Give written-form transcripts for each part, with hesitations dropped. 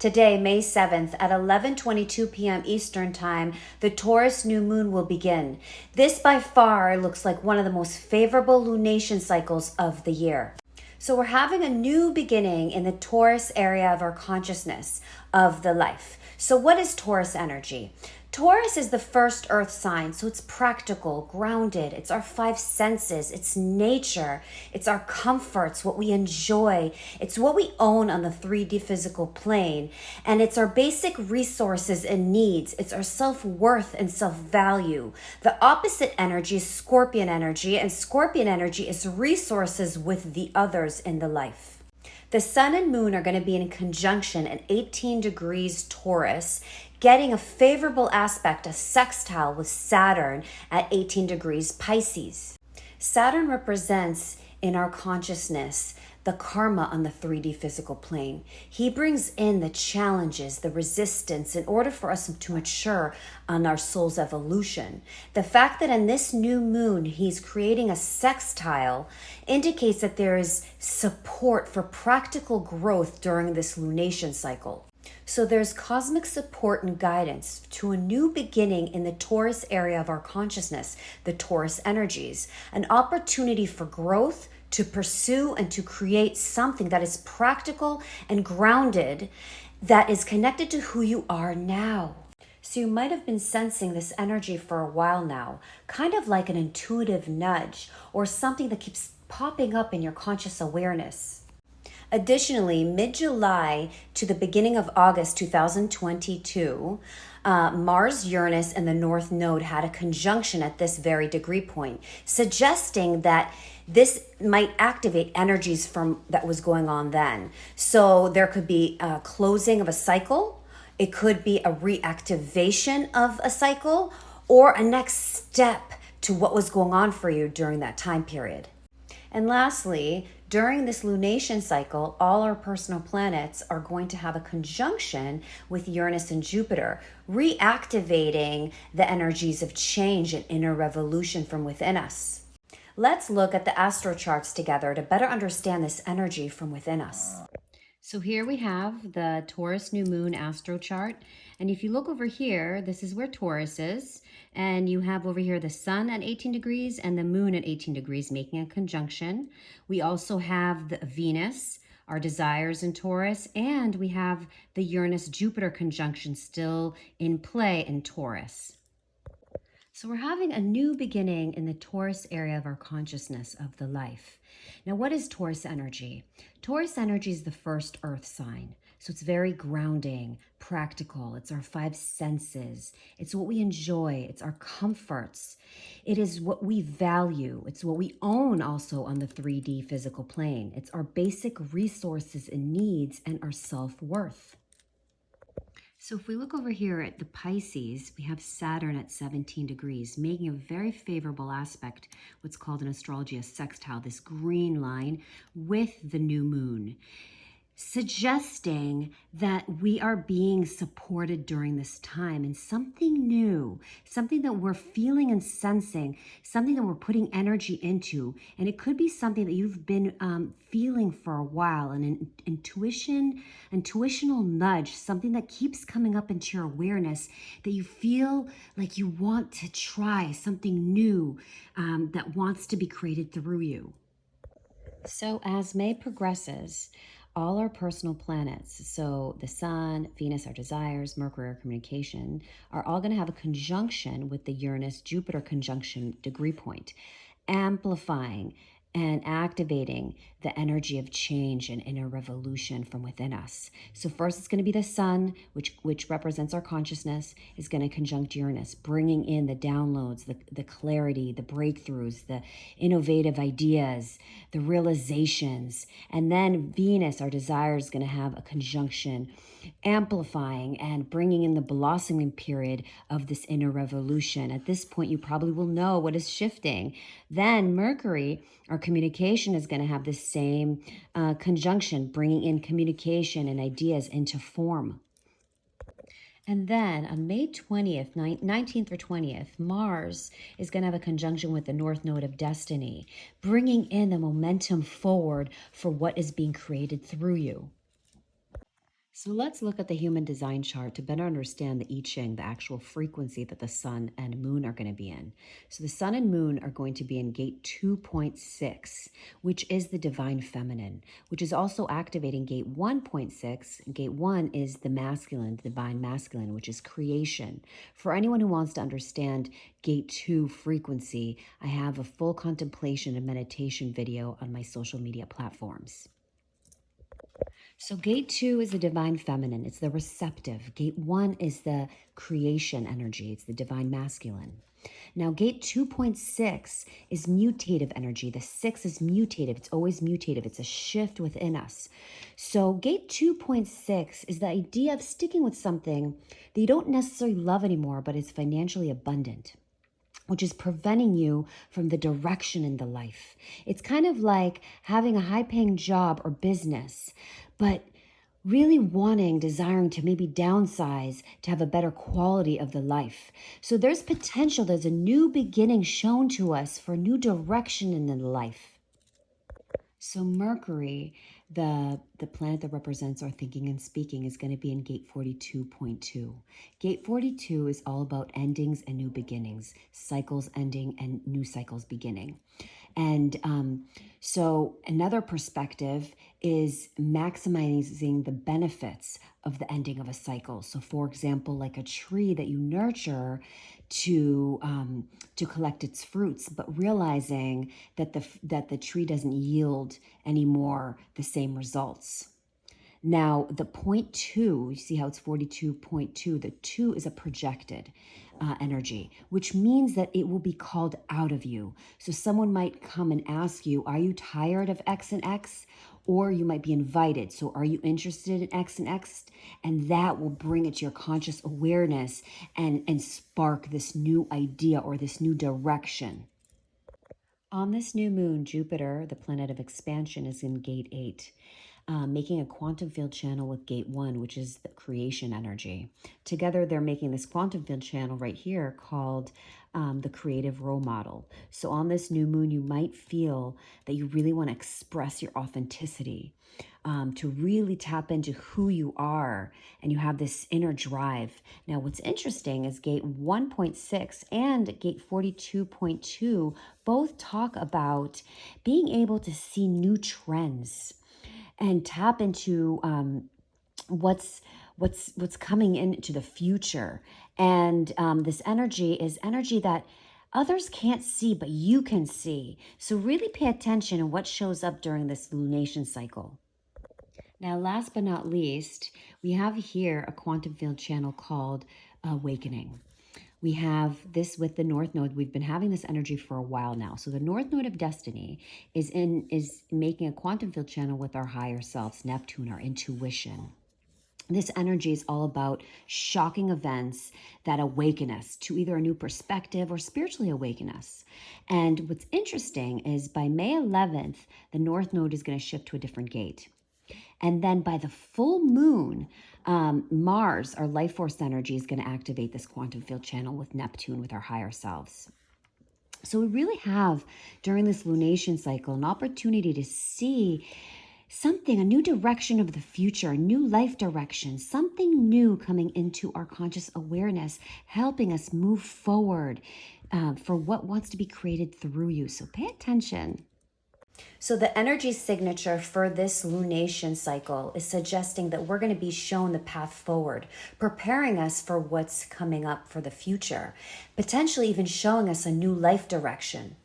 Today, May 7th at 11:22 p.m. Eastern Time, the Taurus New Moon will begin. This by far looks like one of the most favorable lunation cycles of the year. So we're having a new beginning in the Taurus area of our consciousness of the life. So what is Taurus energy? Taurus is the first earth sign, so it's practical, grounded. It's our five senses. It's nature. It's our comforts, what we enjoy. It's what we own on the 3D physical plane. And it's our basic resources and needs. It's our self-worth and self-value. The opposite energy is Scorpion energy, and Scorpion energy is resources with the others in the life. The sun and moon are going to be in conjunction at 18 degrees Taurus, getting a favorable aspect, a sextile with Saturn at 18 degrees Pisces. Saturn represents in our consciousness the karma on the 3D physical plane. He brings in the challenges, the resistance in order for us to mature on our soul's evolution. The fact that in this new moon, he's creating a sextile indicates that there is support for practical growth during this lunation cycle. So there's cosmic support and guidance to a new beginning in the Taurus area of our consciousness, the Taurus energies, an opportunity for growth, to pursue and to create something that is practical and grounded, that is connected to who you are now. So you might have been sensing this energy for a while now, kind of like an intuitive nudge or something that keeps popping up in your conscious awareness. Additionally, mid-July to the beginning of August 2022, Mars, Uranus, and the North Node had a conjunction at this very degree point, suggesting that this might activate energies from that was going on then. So there could be a closing of a cycle, it could be a reactivation of a cycle, or a next step to what was going on for you during that time period. And lastly, during this lunation cycle, all our personal planets are going to have a conjunction with Uranus and Jupiter, reactivating the energies of change and inner revolution from within us. Let's look at the astro charts together to better understand this energy from within us. So here we have the Taurus New Moon astro chart. And if you look over here, this is where Taurus is. And you have over here the sun at 18 degrees and the moon at 18 degrees making a conjunction. We also have the Venus, our desires in Taurus, and we have the Uranus-Jupiter conjunction still in play in Taurus. So we're having a new beginning in the Taurus area of our consciousness of the life. Now, what is Taurus energy? Taurus energy is the first earth sign. So it's very grounding, practical. It's our five senses. It's what we enjoy. It's our comforts. It is what we value. It's what we own also on the 3D physical plane. It's our basic resources and needs and our self-worth. So if we look over here at the Pisces, we have Saturn at 17 degrees, making a very favorable aspect, what's called in astrology a sextile, this green line with the new moon, suggesting that we are being supported during this time in something new, something that we're feeling and sensing, something that we're putting energy into. And it could be something that you've been feeling for a while, an intuitional nudge, something that keeps coming up into your awareness that you feel like you want to try something new that wants to be created through you. So as May progresses, all our personal planets, so the sun, Venus, our desires, Mercury, our communication, are all going to have a conjunction with the Uranus-Jupiter conjunction degree point, amplifying and activating the energy of change and inner revolution from within us. So first it's going to be the sun, which represents our consciousness, is going to conjunct Uranus, bringing in the downloads, the clarity, the breakthroughs, the innovative ideas, the realizations. And then Venus, our desire, is going to have a conjunction, amplifying and bringing in the blossoming period of this inner revolution. At this point, you probably will know what is shifting. Then Mercury, our communication, is going to have the same conjunction, bringing in communication and ideas into form. And then on May 20th, 19th or 20th, Mars is going to have a conjunction with the North Node of Destiny, bringing in the momentum forward for what is being created through you. So let's look at the human design chart to better understand the I Ching, the actual frequency that the sun and moon are going to be in. So the sun and moon are going to be in gate 2.6, which is the divine feminine, which is also activating gate 1.6. Gate 1 is the masculine, the divine masculine, which is creation. For anyone who wants to understand gate 2 frequency, I have a full contemplation and meditation video on my social media platforms. So, gate 2 is the divine feminine, it's the receptive. Gate 1 is the creation energy, it's the divine masculine. Now, gate 2.6 is mutative energy. The 6 is mutative, it's always mutative, it's a shift within us. So, gate 2.6 is the idea of sticking with something that you don't necessarily love anymore, but is financially abundant, which is preventing you from the direction in the life. It's kind of like having a high-paying job or business, but really desiring to maybe downsize to have a better quality of the life. So there's potential, there's a new beginning shown to us for a new direction in the life. So Mercury, the planet that represents our thinking and speaking, is going to be in gate 42.2. Gate 42 is all about endings and new beginnings, cycles ending and new cycles beginning. And so another perspective is maximizing the benefits of the ending of a cycle. So for example, like a tree that you nurture to collect its fruits, but realizing that the tree doesn't yield anymore the same results. Now, the 0.2, you see how it's 42.2, the 2 is a projected energy, which means that it will be called out of you. So someone might come and ask you, are you tired of X and X? Or you might be invited. So are you interested in X and X? And that will bring it to your conscious awareness and spark this new idea or this new direction. On this new moon, Jupiter, the planet of expansion, is in gate 8. Making a quantum field channel with gate 1, which is the creation energy. Together, they're making this quantum field channel right here called the creative role model. So on this new moon, you might feel that you really want to express your authenticity, to really tap into who you are, and you have this inner drive. Now, what's interesting is gate 1.6 and gate 42.2 both talk about being able to see new trends and tap into what's coming into the future. And this energy is energy that others can't see, but you can see. So really pay attention to what shows up during this lunation cycle. Now, last but not least, we have here a quantum field channel called Awakening. We have this with the North Node. We've been having this energy for a while now. So the North Node of Destiny is making a quantum field channel with our higher selves, Neptune, our intuition. This energy is all about shocking events that awaken us to either a new perspective or spiritually awaken us. And what's interesting is by May 11th, the North Node is going to shift to a different gate. And then by the full moon, Mars, our life force energy, is going to activate this quantum field channel with Neptune, with our higher selves. So we really have, during this lunation cycle, an opportunity to see something, a new direction of the future, a new life direction, something new coming into our conscious awareness, helping us move forward for what wants to be created through you. So pay attention. So the energy signature for this lunation cycle is suggesting that we're going to be shown the path forward, preparing us for what's coming up for the future, potentially even showing us a new life direction.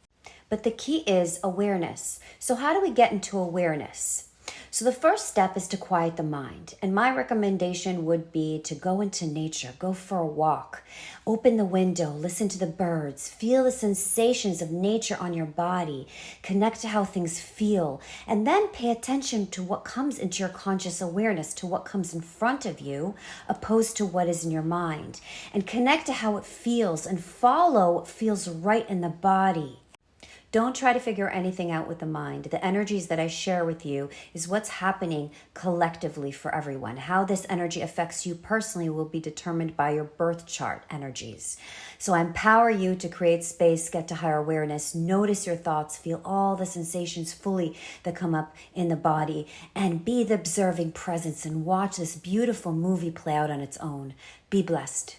But the key is awareness. So how do we get into awareness? So the first step is to quiet the mind. And my recommendation would be to go into nature, go for a walk, open the window, listen to the birds, feel the sensations of nature on your body, connect to how things feel, and then pay attention to what comes into your conscious awareness, to what comes in front of you, opposed to what is in your mind. And connect to how it feels and follow what feels right in the body. Don't try to figure anything out with the mind. The energies that I share with you is what's happening collectively for everyone. How this energy affects you personally will be determined by your birth chart energies. So I empower you to create space, get to higher awareness, notice your thoughts, feel all the sensations fully that come up in the body, and be the observing presence and watch this beautiful movie play out on its own. Be blessed.